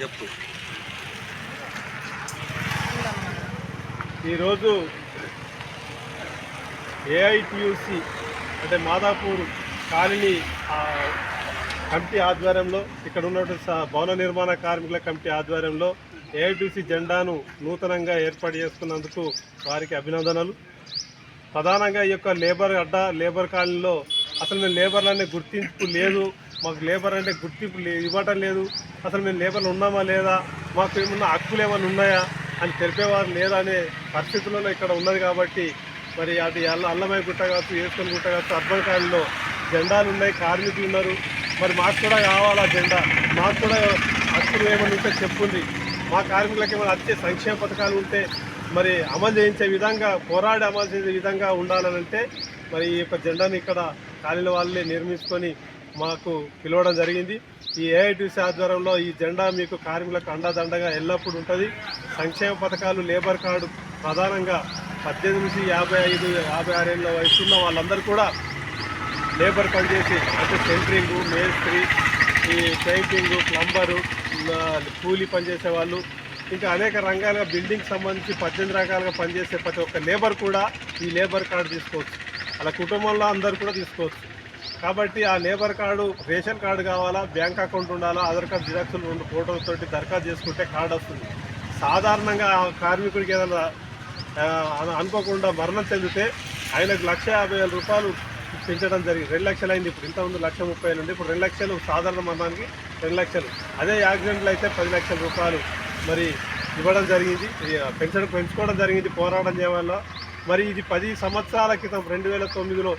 చెప్పు. ఈరోజు ఏఐటియుసి అంటే మాదాపూర్ కాలనీ కమిటీ ఆధ్వర్యంలో ఇక్కడ ఉన్నటువంటి భవన నిర్మాణ కార్మికుల కమిటీ ఆధ్వర్యంలో ఏఐటియుసి జెండాను నూతనంగా ఏర్పాటు చేసుకున్నందుకు వారికి అభినందనలు. ప్రధానంగా ఈ యొక్క లేబర్ కాలనీలో అసలు మేము లేబర్లనే గుర్తింపు లేదు, మాకు లేబర్ అంటే గుర్తింపు ఇవ్వటం లేదు, అసలు మేము లేబర్లు ఉన్నామా లేదా, మాకు ఏమన్నా హక్కులు ఏమైనా ఉన్నాయా అని తెలిపేవారు లేదా అనే పరిస్థితులలో ఇక్కడ ఉన్నది. కాబట్టి మరి అది అల్లమయ్య గుట్ట కావచ్చు, ఏసుకొని గుట్ట కావచ్చు, అర్బన్ కాలనీలో జెండాలు ఉన్నాయి, కార్మికులు ఉన్నారు. మరి మాకు కూడా కావాలా జెండా, మాకు కూడా హక్కులు ఏమైనా ఉంటే చెప్పుంది, మా కార్మికులకు ఏమైనా వచ్చే సంక్షేమ పథకాలు ఉంటే మరి అమలు చేయించే విధంగా పోరాడి అమలు చేసే విధంగా ఉండాలనంటే మరి ఈ యొక్క జెండాను ఇక్కడ కాలనీల వాళ్ళే నిర్మించుకొని మాకు పిలవడం జరిగింది. ఈ ఏఐటిసి ఆధ్వర్యంలో ఈ జెండా మీకు కార్మికులకు అండదండగా ఎల్లప్పుడూ ఉంటుంది. సంక్షేమ పథకాలు, లేబర్ కార్డు ప్రధానంగా 18 నుంచి 55-56 ఏళ్ళ వయసున్న వాళ్ళందరూ కూడా లేబర్ పనిచేసి అంటే సెంట్రింగు, మేస్త్రి, ఈ పెయింటింగు, ప్లంబరు, కూలీ పనిచేసే వాళ్ళు, ఇంకా అనేక రంగాలుగా బిల్డింగ్ సంబంధించి 18 రకాలుగా పనిచేసే ప్రతి ఒక్క లేబర్ కూడా ఈ లేబర్ కార్డు తీసుకోవచ్చు. అలా కుటుంబంలో అందరూ కూడా తీసుకోవచ్చు. కాబట్టి ఆ లేబర్ కార్డు, రేషన్ కార్డు కావాలా, బ్యాంక్ అకౌంట్ ఉండాలా, ఆధార్ కార్డు జిరాక్సులు 2 ఫోటోలతోటి దరఖాస్తు చేసుకుంటే కార్డు వస్తుంది. సాధారణంగా ఆ కార్మికుడికి ఏదైనా అనుకోకుండా మరణం చెందితే ఆయనకు 1,50,000 రూపాయలు పెంచడం జరిగింది. 2 లక్షలు అయింది. ఇప్పుడు ఇంతకుముందు 1,30,000 ఉంది, ఇప్పుడు 2 లక్షలు. సాధారణ మరణానికి 2 లక్షలు. అదే యాక్సిడెంట్లు అయితే 10 లక్షల రూపాయలు మరి ఇవ్వడం జరిగింది, పెంచుకోవడం జరిగింది పోరాటం చేయవల్ల. మరి ఇది 10 సంవత్సరాల క్రితం 2009లో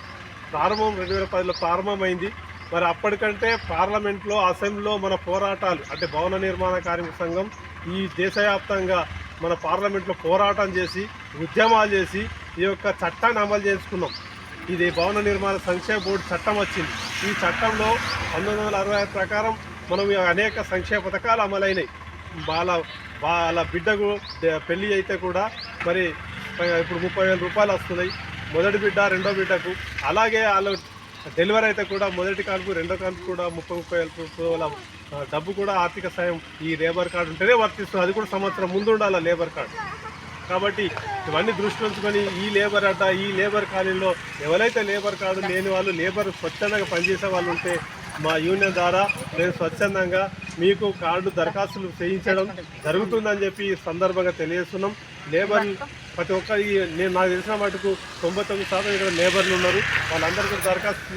ప్రారంభం, 2010లో ప్రారంభమైంది. మరి అప్పటికంటే పార్లమెంట్లో, అసెంబ్లీలో మన పోరాటాలు అంటే భవన నిర్మాణ కార్మిక సంఘం ఈ దేశవ్యాప్తంగా మన పార్లమెంట్లో పోరాటం చేసి, ఉద్యమాలు చేసి ఈ యొక్క చట్టాన్ని అమలు చేసుకున్నాం. ఇది భవన నిర్మాణ సంక్షేమ బోర్డు చట్టం వచ్చింది. ఈ చట్టంలో 1965 ప్రకారం మనం అనేక సంక్షేమ పథకాలు అమలైనాయి. వాళ్ళ బిడ్డకు పెళ్ళి అయితే కూడా మరి ఇప్పుడు 30,000 రూపాయలు వస్తున్నాయి మొదటి బిడ్డ, రెండో బిడ్డకు. అలాగే వాళ్ళు డెలివరీ అయితే కూడా మొదటి కాన్పు, రెండో కాన్పు కూడా 30,000 రూపాయల డబ్బు కూడా ఆర్థిక సాయం ఈ లేబర్ కార్డు ఉంటేనే వర్తిస్తుంది. అది కూడా సంవత్సరం ముందు ఉండాలి లేబర్ కార్డు. కాబట్టి ఇవన్నీ దృష్టిలో ఉంచుకొని ఈ లేబర్ కాలనీలో ఎవరైతే లేబర్ కార్డు లేని వాళ్ళు, లేబర్ స్వచ్ఛందంగా పనిచేసే వాళ్ళు ఉంటే మా యూనియన్ ద్వారా మేము స్వచ్ఛందంగా మీకు కార్డు దరఖాస్తులు చేయించడం జరుగుతుందని చెప్పి ఈ సందర్భంగా తెలియజేస్తున్నాం. లేబర్ ప్రతి ఒక్క నాకు తెలిసిన మటుకు 99% ఇక్కడ లేబర్లు ఉన్నారు. వాళ్ళందరికీ దరఖాస్తు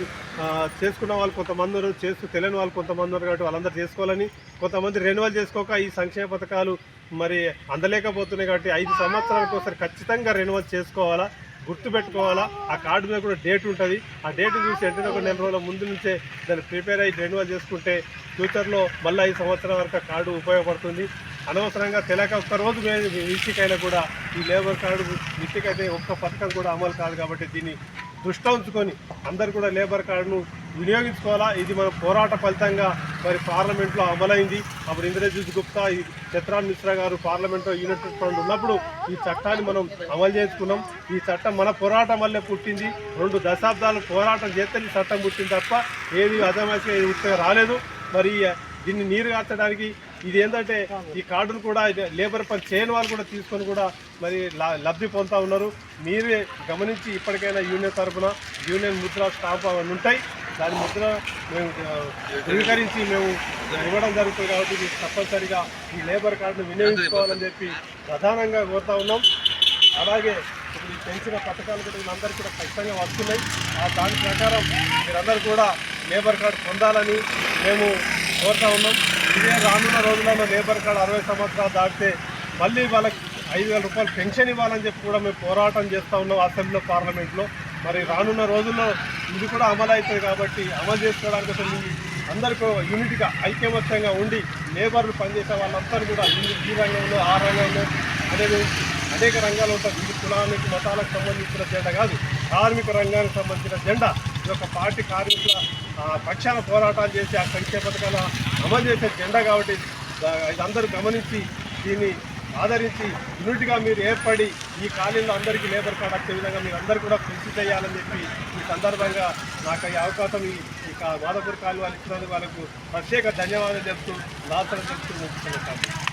చేసుకున్న వాళ్ళు కొంతమంది ఉన్నారు, తెలియని వాళ్ళు కొంతమంది ఉన్నారు. కాబట్టి వాళ్ళందరూ చేసుకోవాలని, కొంతమంది రెన్యువల్ చేసుకోక ఈ సంక్షేమ పథకాలు మరి అందలేకపోతున్నాయి. కాబట్టి 5 సంవత్సరాలకు ఒకసారి ఖచ్చితంగా రెన్యువల్ చేసుకోవాలా, గుర్తుపెట్టుకోవాలా. ఆ కార్డు మీద కూడా డేట్ ఉంటుంది. ఆ డేట్ చూసి వెంటనే ఒక 4 రోజుల ముందు నుంచే దాన్ని ప్రిపేర్ అయ్యి రెన్యువల్ చేసుకుంటే ఫ్యూచర్లో మళ్ళీ 5 సంవత్సరాల వరకు ఆ కార్డు ఉపయోగపడుతుంది. అనవసరంగా తెలియక ఒక్కరోజు మిస్టేక్ కూడా ఈ లేబర్ కార్డు మిస్టేక్ అయితే ఒక్క పథకం కూడా అమలు కాదు. కాబట్టి దీన్ని దృష్టిలో ఉంచుకొని అందరూ కూడా లేబర్ కార్డును వినియోగించుకోవాలా. ఇది మన పోరాట ఫలితంగా మరి పార్లమెంట్లో అమలైంది. అప్పుడు ఇంద్రజిత్ గుప్తా, ఈ చిత్రాన్ మిశ్రా గారు పార్లమెంట్లో యూనిట్ ఫండ్ ఉన్నప్పుడు ఈ చట్టాన్ని మనం అమలు చేసుకున్నాం. ఈ చట్టం మన పోరాటం వల్లే పుట్టింది. 2 దశాబ్దాలు పోరాటం చేస్తే ఈ చట్టం పుట్టింది తప్ప ఏది అజమాయిషిగా ఉత్తగా రాలేదు. మరి దీన్ని నీరు కార్చడానికి ఇది ఏంటంటే ఈ కార్డును కూడా లేబర్ పని చేయని వాళ్ళు కూడా తీసుకొని కూడా మరి లబ్ధి పొందుతూ ఉన్నారు. మీరే గమనించి ఇప్పటికైనా యూనియన్ తరఫున యూనియన్ ముద్ర స్టాంప్ అవన్నీ ఉంటాయి, దాని ముద్ర మేము ధృవీకరించి మేము ఇవ్వడం జరుగుతుంది. కాబట్టి మీకు తప్పనిసరిగా ఈ లేబర్ కార్డును వినియోగించుకోవాలని చెప్పి ప్రధానంగా కోరుతూ ఉన్నాం. అలాగే ఇప్పుడు ఈ పెంచిన పథకాలు కూడా వీళ్ళందరూ కూడా ఖచ్చితంగా వస్తున్నాయి. దాని ప్రకారం మీరందరూ కూడా లేబర్ కార్డు పొందాలని మేము కోరుతూ ఉన్నాం. ఇదే రానున్న రోజులలో లేబర్ కార్డు 60 సంవత్సరాలు దాటితే మళ్ళీ వాళ్ళకి 5,000 రూపాయలు పెన్షన్ ఇవ్వాలని చెప్పి కూడా మేము పోరాటం చేస్తూ ఉన్నాం అసెంబ్లీలో, పార్లమెంట్లో. మరి రానున్న రోజుల్లో ఇది కూడా అమలు అవుతుంది. కాబట్టి అమలు చేసుకోవడానికి అసలు అందరికీ యూనిట్గా ఐక్యమత్యంగా ఉండి లేబర్లు పనిచేసే వాళ్ళందరూ కూడా ఈ రంగంలో, ఆ రంగంలో అనేది అనేక రంగాలు ఉంటాయి. ఇది కులానికి, మతాలకు సంబంధించిన జెండా కాదు, కార్మిక రంగానికి సంబంధించిన జెండా. ఈ యొక్క పార్టీ కార్మికుల పక్షాన పోరాటాలు చేసి ఆ సంక్షేమ పథకాల అమలు చేసే జెండా. కాబట్టి ఇదందరూ గమనించి దీన్ని ఆదరించి యూనిట్గా మీరు ఏర్పడి ఈ కాలనీలో అందరికీ లేబర్ కార్డు వచ్చే విధంగా మీరు అందరూ కూడా కృషి చేయాలని చెప్పి ఈ సందర్భంగా నాకు ఈ అవకాశం ఈ మాదాపూర్ కాలనీ వాళ్ళు ఇచ్చినందుకు వాళ్ళకు ప్రత్యేక ధన్యవాదాలు చెప్తూ దాసరం చెప్తూ ముగిస్తున్నాను.